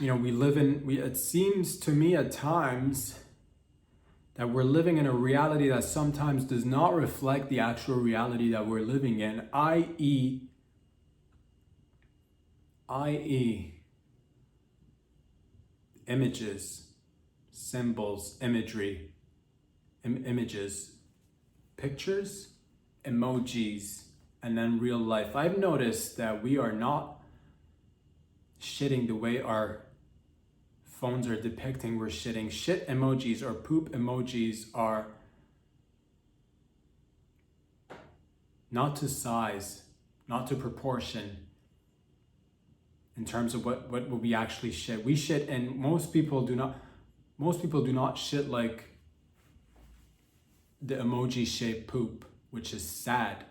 it seems to me at times that we're living in a reality that sometimes does not reflect the actual reality that we're living in, i.e., images, symbols, imagery, images, pictures, emojis, and then real life. I've noticed that we are not shitting the way our phones are depicting we're shitting. Shit emojis or poop emojis are not to size, not to proportion in terms of what will we actually shit. We shit, and most people do not shit like the emoji shaped poop, which is sad.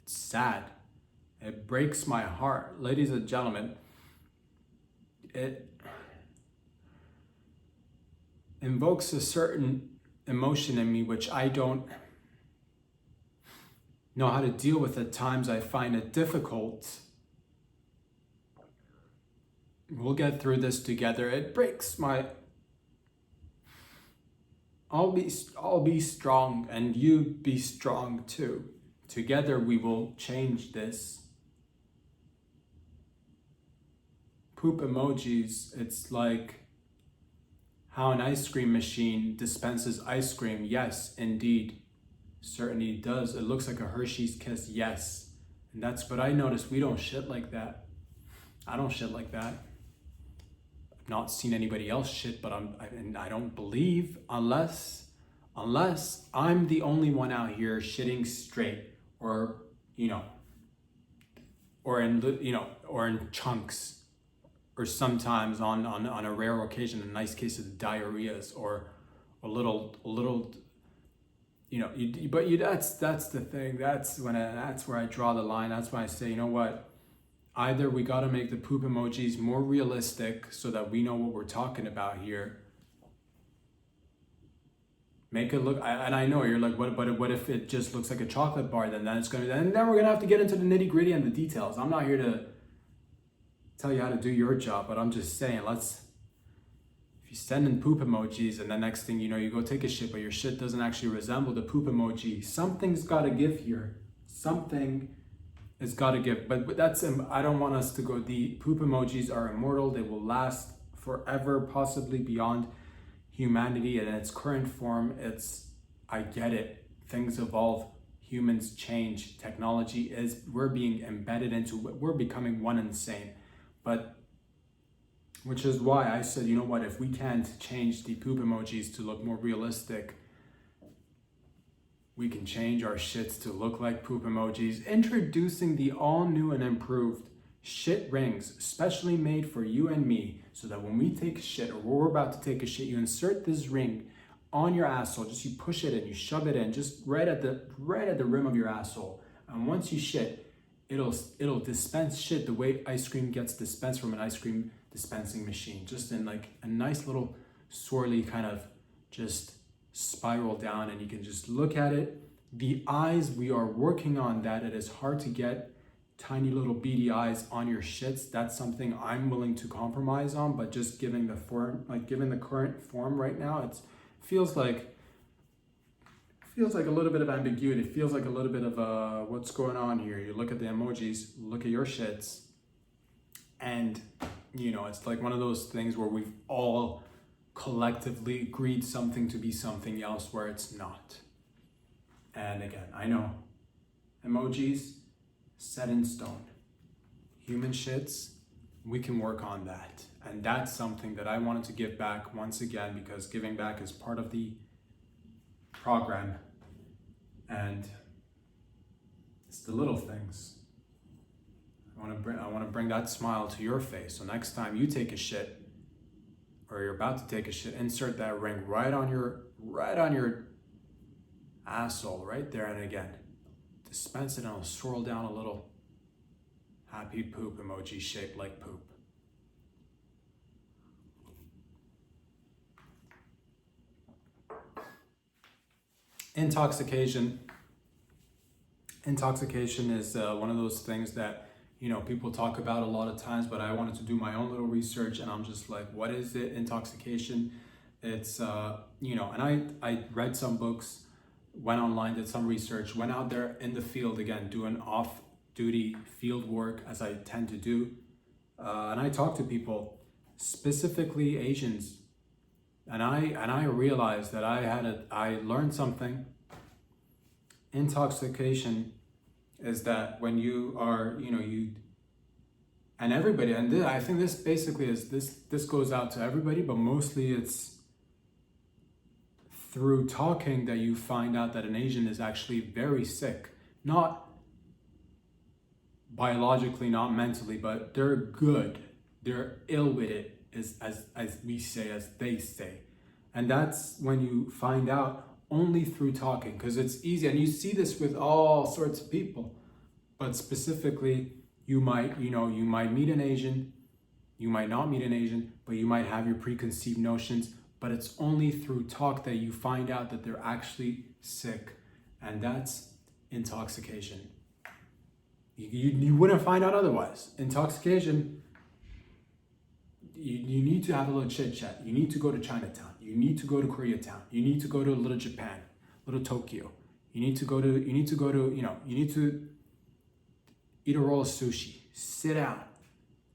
It's sad. It breaks my heart. Ladies and gentlemen, it invokes a certain emotion in me which I don't know how to deal with. At times I find it difficult. We'll get through this together. It breaks my... I'll be strong and you be strong too. Together we will change this. Poop emojis, it's like how an ice cream machine dispenses ice cream. Yes, indeed. Certainly does. It looks like a Hershey's Kiss. Yes. And that's what I noticed. We don't shit like that. I don't shit like that. I've not seen anybody else shit, but I don't believe unless I'm the only one out here shitting straight or in chunks, or sometimes on a rare occasion, a nice case of diarrheas or a little that's the thing. That's where I draw the line. That's why I say, you know what? Either we got to make the poop emojis more realistic so that we know what we're talking about here. Make it look, and I know you're like, what if it just looks like a chocolate bar? Then we're gonna have to get into the nitty gritty and the details. I'm not here to tell you how to do your job, but I'm just saying, if you send in poop emojis and the next thing you know, you go take a shit, but your shit doesn't actually resemble the poop emoji, something's got to give here. Something It's got to give. But that's, I don't want us to go, the poop emojis are immortal. They will last forever, possibly beyond humanity in its current form. I get it. Things evolve. Humans change. Technology is, we're being embedded into, we're becoming one and the same. But, which is why I said, you know what, if we can't change the poop emojis to look more realistic, we can change our shits to look like poop emojis. Introducing the all new and improved shit rings, specially made for you and me, so that when we take a shit or we're about to take a shit, you insert this ring on your asshole. Just you push it in, you shove it in, just right at the rim of your asshole. And once you shit, it'll dispense shit the way ice cream gets dispensed from an ice cream dispensing machine, just in like a nice little swirly kind of just spiral down, and you can just look at it. The eyes, we are working on that. It is hard to get tiny little beady eyes on your shits. That's something I'm willing to compromise on, but just giving the form, like given the current form right now, it feels like a little bit of ambiguity. It feels like a little bit of what's going on here. You look at the emojis, look at your shits, and you know, it's like one of those things where we've all collectively agreed something to be something else where it's not. And again, I know emojis set in stone. Human shits, we can work on that. And that's something that I wanted to give back once again, because giving back is part of the program. And it's the little things. I want to bring that smile to your face. So next time you take a shit, or you're about to take a shit, insert that ring right on your asshole, right there. And again, dispense it, and it'll swirl down a little happy poop emoji shaped like poop. Intoxication is one of those things that, you know, people talk about a lot of times, but I wanted to do my own little research, and I'm just like, what is it? Intoxication. It's, you know, and I read some books, went online, did some research, went out there in the field again, doing off-duty field work as I tend to do. And I talked to people, specifically Asians, and I realized that I learned something. Intoxication is that when you are, you know, and everybody, and I think this basically is, this goes out to everybody, but mostly it's through talking that you find out that an Asian is actually very sick. Not biologically, not mentally, but they're good. They're ill with it, as we say, as they say. And that's when you find out only through talking, because it's easy. And you see this with all sorts of people, but specifically, you might meet an Asian, you might not meet an Asian, but you might have your preconceived notions, but it's only through talk that you find out that they're actually sick. And that's intoxication. You wouldn't find out otherwise. Intoxication, you need to have a little chit chat. You need to go to Chinatown. You need to go to Koreatown. You need to go to little Japan, little Tokyo. You need to go to, you need to eat a roll of sushi, sit down,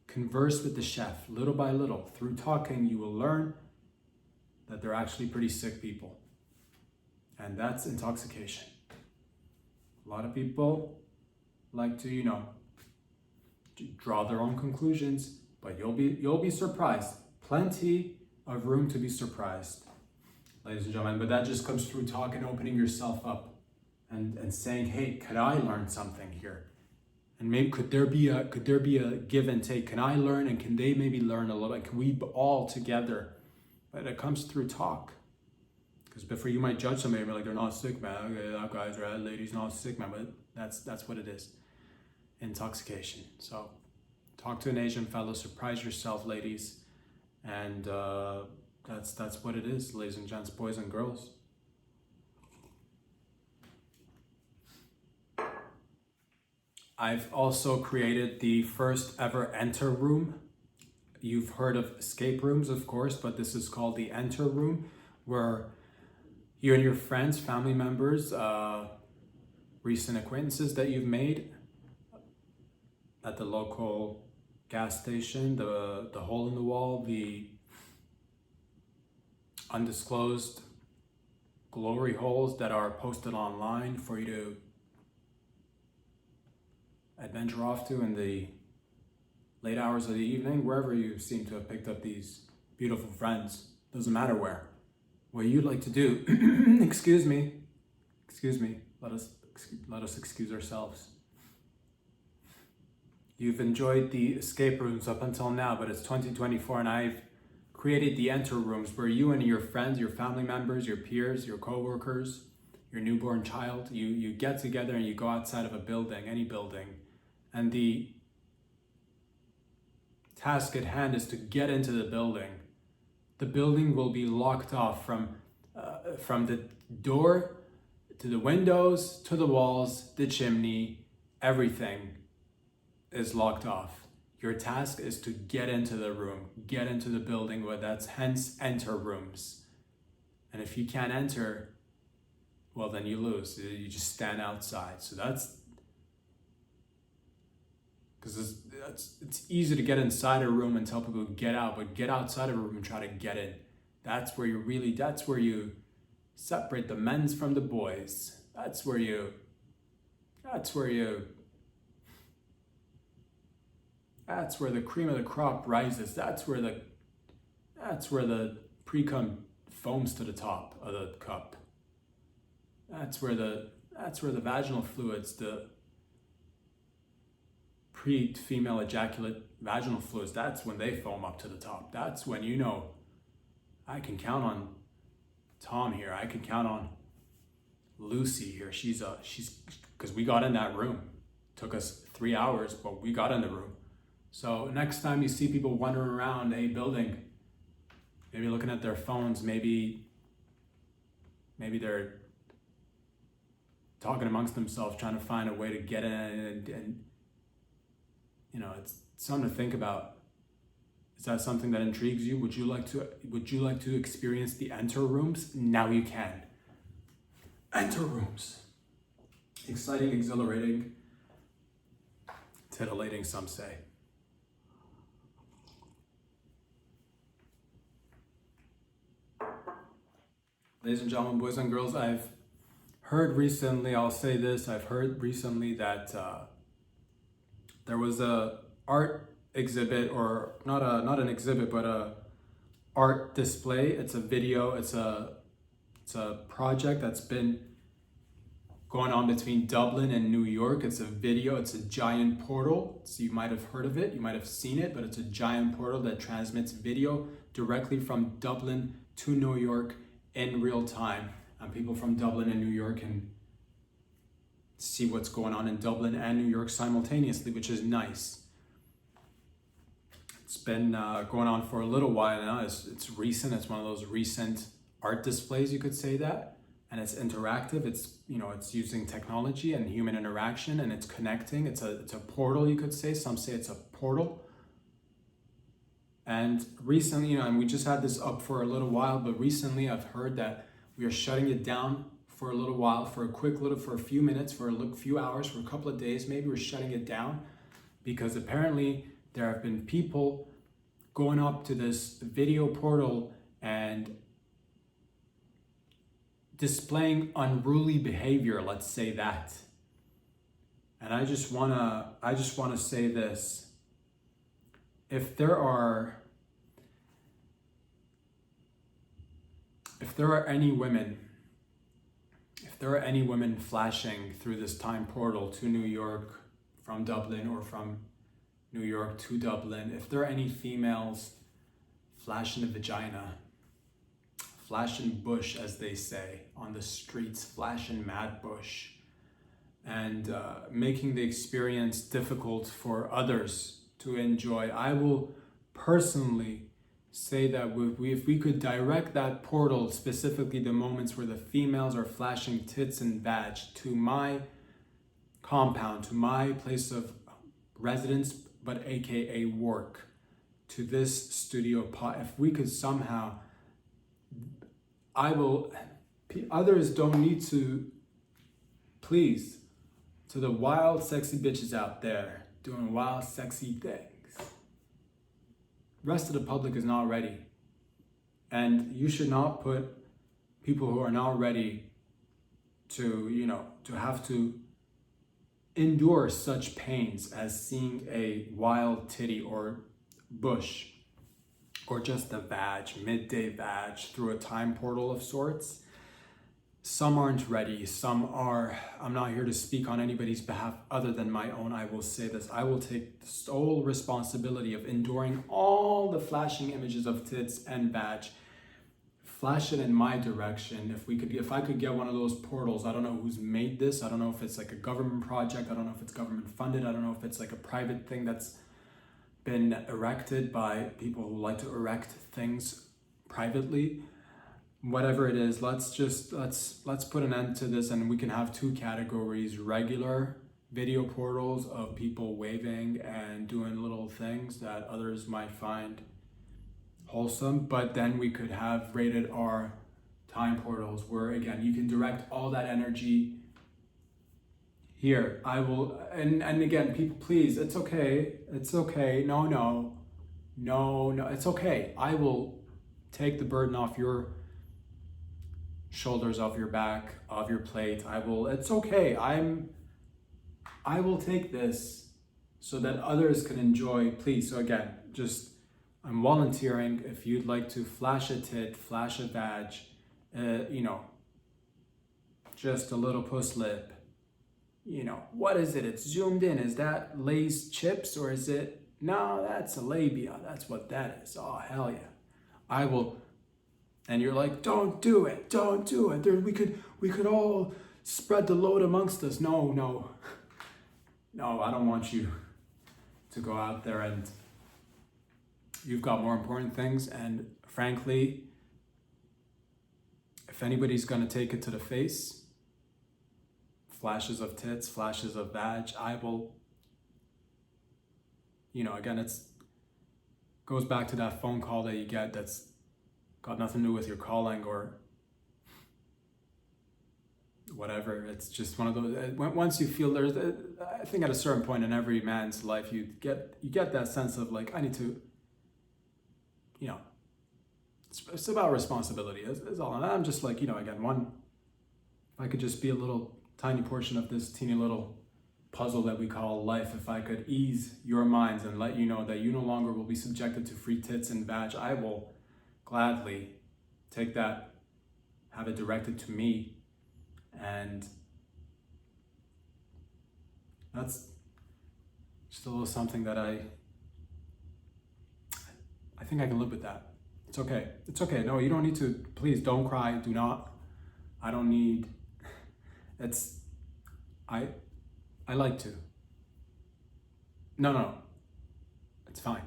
converse with the chef little by little. Through talking, you will learn that they're actually pretty sick people. And that's intoxication. A lot of people like to, draw their own conclusions, but you'll be surprised. Plenty of room to be surprised, ladies and gentlemen. But that just comes through talking, opening yourself up, and saying, hey, could I learn something here? And maybe could there be a give and take? Can I learn, and can they maybe learn a little bit? Can we all together? But it comes through talk. Because before you might judge somebody and be like, they're not sick, man. Okay, that guy's right, lady's not sick, man. But that's what it is. Intoxication. So talk to an Asian fellow, surprise yourself, ladies. And that's what it is, ladies and gents, boys and girls. I've also created the first ever enter room. You've heard of escape rooms, of course, but this is called the enter room, where you and your friends, family members, recent acquaintances that you've made, at the local gas station, the hole in the wall, the undisclosed glory holes that are posted online for you to adventure off to in the late hours of the evening, wherever you seem to have picked up these beautiful friends. Doesn't matter where. What you'd like to do, excuse me, let us excuse ourselves. You've enjoyed the escape rooms up until now, but it's 2024 and I've created the enter rooms where you and your friends, your family members, your peers, your co-workers, your newborn child, you get together and you go outside of a building, any building, and the task at hand is to get into the building. The building will be locked off from the door to the windows, to the walls, the chimney, everything is locked off. Your task is to get into the room, get into the building, where that's hence enter rooms. And if you can't enter, well, then you lose. You just stand outside. So that's because it's easy to get inside a room and tell people to get out, but get outside of a room and try to get in. That's where you separate the men's from the boys. That's where the cream of the crop rises. That's where the pre-cum foams to the top of the cup. That's where the vaginal fluids, the pre-female ejaculate vaginal fluids, that's when they foam up to the top. That's when you know, I can count on Tom here. I can count on Lucy here. She's because we got in that room. Took us 3 hours, but we got in the room. So next time you see people wandering around a building, maybe looking at their phones, maybe they're talking amongst themselves, trying to find a way to get in, and you know, it's something to think about. Is that something that intrigues you? Would you like to experience the enter rooms? Now you can. Enter rooms. Exciting, exhilarating, titillating, some say. Ladies and gentlemen, boys and girls, I've heard recently that there was a art exhibit, or not an exhibit, but a art display. It's a video, it's a project that's been going on between Dublin and New York. It's a video, it's a giant portal. So you might have heard of it, you might have seen it, but it's a giant portal that transmits video directly from Dublin to New York in real time. And people from Dublin and New York can see what's going on in Dublin and New York simultaneously, which is nice. It's been going on for a little while now. It's recent. It's one of those recent art displays, you could say that. And it's interactive. It's using technology and human interaction, and it's connecting. It's a portal, you could say. Some say it's a portal. And recently, and we just had this up for a little while, but recently I've heard that we are shutting it down for a little while, for a few minutes, for a few hours, for a couple of days. Maybe we're shutting it down because apparently there have been people going up to this video portal and displaying unruly behavior, let's say that. And I just wanna say this. If there are any women flashing through this time portal to New York from Dublin, or from New York to Dublin, if there are any females flashing the vagina, flashing bush, as they say, on the streets, flashing mad bush, and making the experience difficult for others to enjoy, I will personally say that if we could direct that portal, specifically the moments where the females are flashing tits and vag, to my compound, to my place of residence, but aka work, to this studio pot, if we could somehow, others don't need to, please, to the wild sexy bitches out there, doing wild, sexy things. Rest of the public is not ready. And you should not put people who are not ready to, to have to endure such pains as seeing a wild titty or bush or just a vag, midday vag through a time portal of sorts. Some aren't ready, some are. I'm not here to speak on anybody's behalf other than my own. I will say this, I will take the sole responsibility of enduring all the flashing images of tits and vag. Flash it in my direction. If I could get one of those portals, I don't know who's made this. I don't know if it's like a government project. I don't know if it's government funded. I don't know if it's like a private thing that's been erected by people who like to erect things privately. Whatever it is, let's put an end to this, and we can have two categories: regular video portals of people waving and doing little things that others might find wholesome, but then we could have rated R time portals where, again, you can direct all that energy here. I will, and again, people, please, it's okay, no, it's okay. I will take the burden off your shoulders, off your back, off your plate. It's okay. I will take this so that others can enjoy, please. So again, I'm volunteering. If you'd like to flash a tit, flash a vag, just a little puss lip, what is it? It's zoomed in. Is that Lay's chips or is it? No, that's a labia. That's what that is. Oh, hell yeah. I will. And you're like, don't do it. We could all spread the load amongst us. No, I don't want you to go out there, and you've got more important things. And frankly, if anybody's gonna take it to the face, flashes of tits, flashes of vag, I will, again, goes back to that phone call that you get that's got nothing to do with your calling or whatever. It's just one of those, once you feel I think at a certain point in every man's life, you get that sense of like, I need to, it's about responsibility. It's all. And I'm just like, again, if I could just be a little tiny portion of this teeny little puzzle that we call life, if I could ease your minds and let you know that you no longer will be subjected to free tits and vag, I will gladly take that, have it directed to me, and that's just a little something that I think I can live with that. It's okay. No, you don't need to. Please don't cry. Do not. I don't need. I like to. No. It's fine.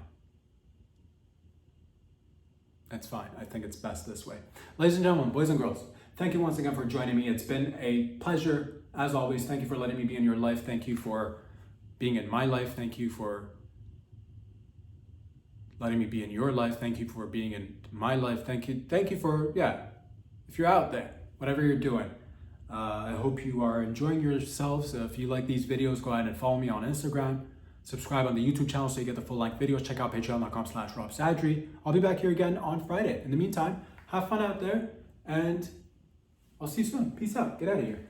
It's fine. I think it's best this way. Ladies and gentlemen, boys and girls, thank you once again for joining me. It's been a pleasure, as always. Thank you for letting me be in your life. Thank you for being in my life. Thank you for letting me be in your life. Thank you for being in my life. Thank you for, if you're out there, whatever you're doing, I hope you are enjoying yourselves. If you like these videos, go ahead and follow me on Instagram. Subscribe on the YouTube channel so you get the full-length videos. Check out patreon.com/RobSadri. I'll be back here again on Friday. In the meantime, have fun out there, and I'll see you soon. Peace out. Get out of here.